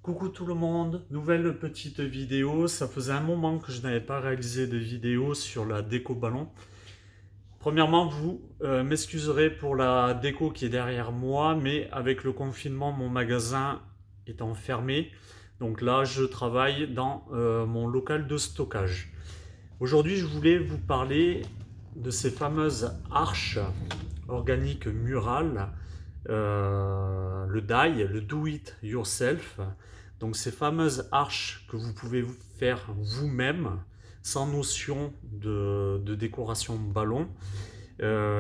Coucou tout le monde, nouvelle petite vidéo. Ça faisait un moment que je n'avais pas réalisé de vidéo sur la déco ballon. Premièrement, vous m'excuserez pour la déco qui est derrière moi, mais avec le confinement, mon magasin étant fermé. Donc là, je travaille dans mon local de stockage. Aujourd'hui, je voulais vous parler de ces fameuses arches organiques murales, le DIY, le Do It Yourself. Donc ces fameuses arches que vous pouvez faire vous-même, sans notion de décoration ballon.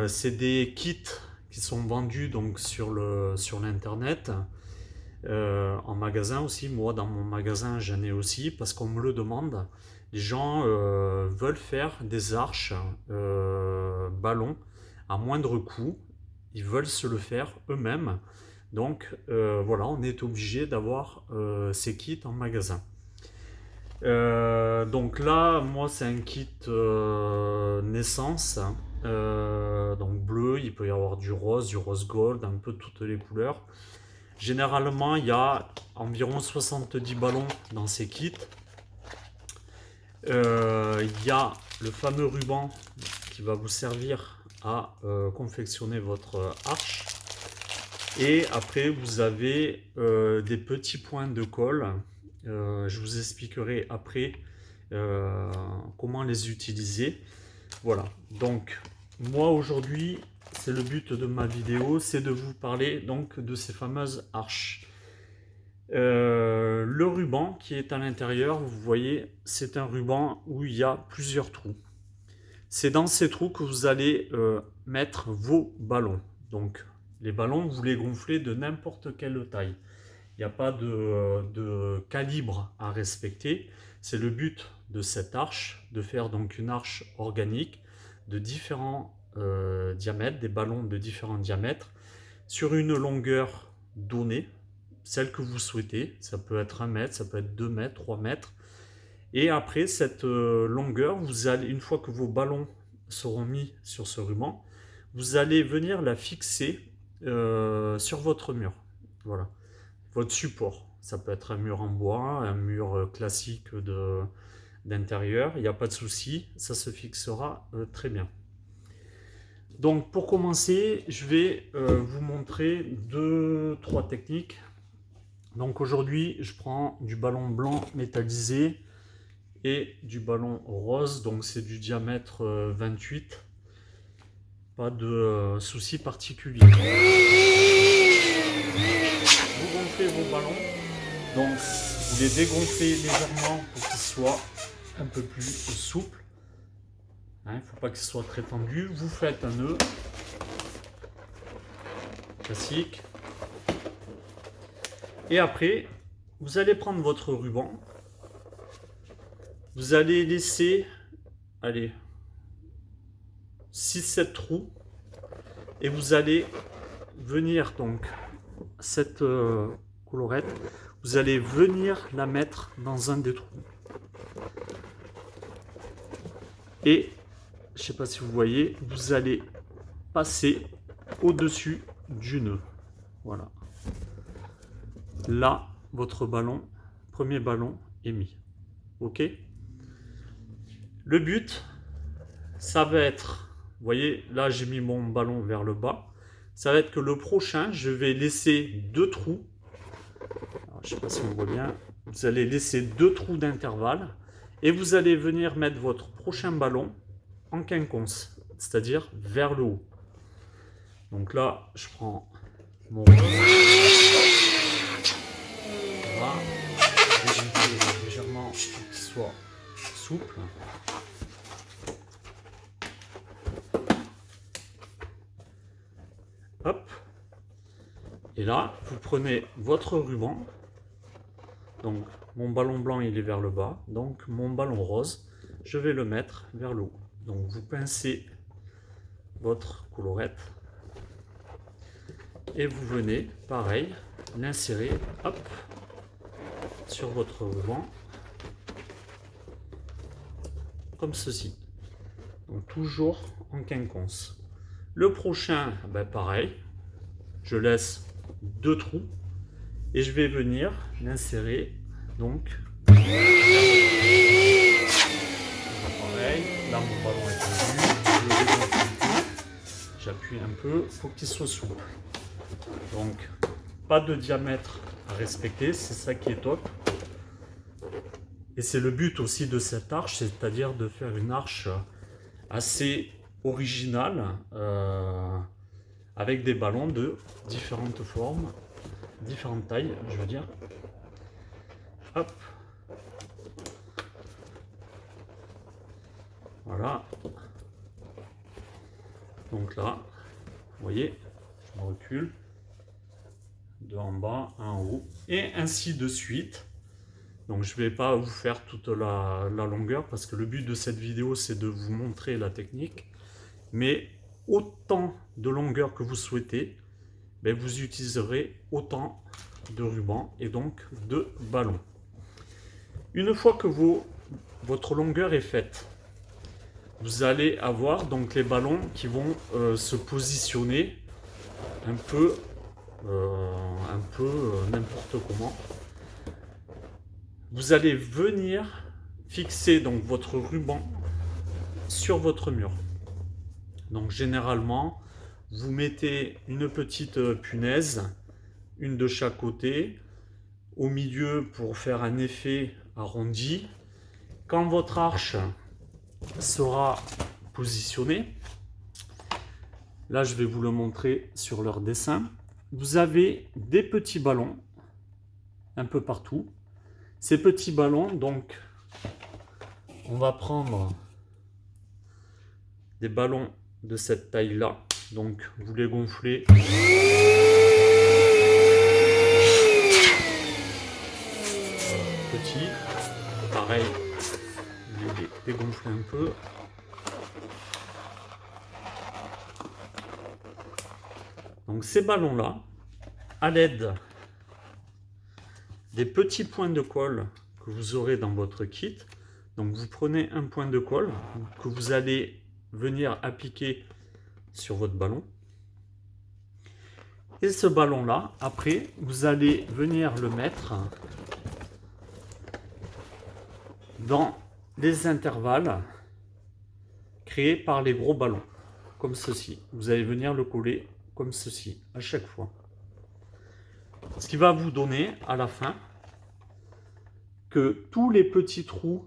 C'est des kits qui sont vendus donc sur l'internet, en magasin aussi. Moi, dans mon magasin, j'en ai aussi parce qu'on me le demande. Les gens veulent faire des arches ballons à moindre coût. Ils veulent se le faire eux-mêmes. Donc voilà, on est obligé d'avoir ces kits en magasin. Donc là, moi, c'est un kit naissance. Donc bleu, il peut y avoir du rose gold, un peu toutes les couleurs. Généralement, il y a environ 70 ballons dans ces kits. Il y a le fameux ruban qui va vous servir à confectionner votre arche. Et après, vous avez des petits points de colle. Je vous expliquerai après comment les utiliser. Voilà. Donc, moi aujourd'hui, c'est le but de ma vidéo, c'est de vous parler donc de ces fameuses arches. Le ruban qui est à l'intérieur, vous voyez, c'est un ruban où il y a plusieurs trous. C'est dans ces trous que vous allez mettre vos ballons. Donc, les ballons, vous les gonflez de n'importe quelle taille. Il n'y a pas de calibre à respecter. C'est le but de cette arche, de faire donc une arche organique de différents diamètres, des ballons de différents diamètres, sur une longueur donnée, celle que vous souhaitez. Ça peut être 1 mètre, ça peut être 2 mètres, 3 mètres. Et après cette longueur, vous allez, une fois que vos ballons seront mis sur ce ruban, vous allez venir la fixer sur votre mur. Voilà, votre support. Ça peut être un mur en bois, un mur classique d'intérieur. Il n'y a pas de souci, ça se fixera très bien. Donc pour commencer, je vais vous montrer 2-3 techniques. Donc aujourd'hui, je prends du ballon blanc métallisé et du ballon rose, donc c'est du diamètre 28. Pas de souci particulier. Vous gonflez vos ballons, donc vous les dégonflez légèrement pour qu'ils soient un peu plus souples. Il ne faut pas qu'ils soient très tendus. Vous faites un nœud classique. Et après, vous allez prendre votre ruban. Vous allez laisser, allez, 6-7 trous. Et vous allez venir donc, cette colorette, vous allez venir la mettre dans un des trous. Et, je ne sais pas si vous voyez, vous allez passer au-dessus du nœud. Voilà. Là, votre ballon, premier ballon est mis. Ok? Le but, ça va être, vous voyez, là j'ai mis mon ballon vers le bas. Ça va être que le prochain, je vais laisser 2 trous. Alors, je ne sais pas si on voit bien. Vous allez laisser 2 trous d'intervalle. Et vous allez venir mettre votre prochain ballon en quinconce, c'est-à-dire vers le haut. Donc là, je prends mon... Voilà. Légèrement pour qu'il soit souple. Hop. Et là, vous prenez votre ruban. Donc, mon ballon blanc, il est vers le bas. Donc, mon ballon rose, je vais le mettre vers le haut. Donc, vous pincez votre colorette. Et vous venez, pareil, l'insérer, hop, sur votre ruban. Comme ceci. Donc, toujours en quinconce. Le prochain, ben pareil, je laisse 2 trous Et je vais venir l'insérer. Donc, pareil, là mon ballon est tendu, je le dégonfle un peu, j'appuie un peu, il faut qu'il soit souple. Donc, pas de diamètre à respecter, c'est ça qui est top. Et c'est le but aussi de cette arche, c'est-à-dire de faire une arche assez originale, avec des ballons de différentes formes, différentes tailles, je veux dire. Hop. Voilà. Donc là, vous voyez, je me recule. Deux en bas, un en haut, et ainsi de suite. Donc je ne vais pas vous faire toute la longueur, parce que le but de cette vidéo, c'est de vous montrer la technique. Mais autant de longueur que vous souhaitez, ben, vous utiliserez autant de rubans et donc de ballons. Une fois que votre longueur est faite, vous allez avoir donc les ballons qui vont se positionner un peu n'importe comment. Vous allez venir fixer donc votre ruban sur votre mur. Donc généralement, vous mettez une petite punaise, une de chaque côté, au milieu pour faire un effet arrondi. Quand votre arche sera positionnée, là je vais vous le montrer sur leur dessin, vous avez des petits ballons un peu partout. Ces petits ballons, donc on va prendre des ballons de cette taille là, donc vous les gonflez petit, pareil, vous les dégonflez un peu. Donc ces ballons là, à l'aide des petits points de colle que vous aurez dans votre kit, donc vous prenez un point de colle que vous allez venir appliquer sur votre ballon, et ce ballon là, après vous allez venir le mettre dans les intervalles créés par les gros ballons, comme ceci. Vous allez venir le coller comme ceci à chaque fois, ce qui va vous donner à la fin que tous les petits trous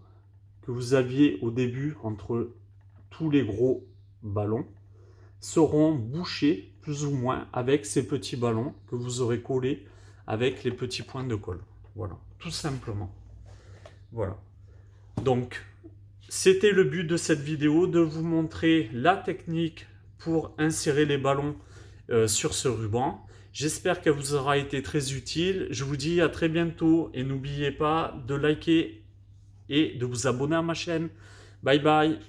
que vous aviez au début entre tous les gros ballons seront bouchés plus ou moins avec ces petits ballons que vous aurez collés avec les petits points de colle. Voilà, tout simplement. Voilà. Donc, c'était le but de cette vidéo, de vous montrer la technique pour insérer les ballons sur ce ruban. J'espère qu'elle vous aura été très utile. Je vous dis à très bientôt et n'oubliez pas de liker et de vous abonner à ma chaîne. Bye bye.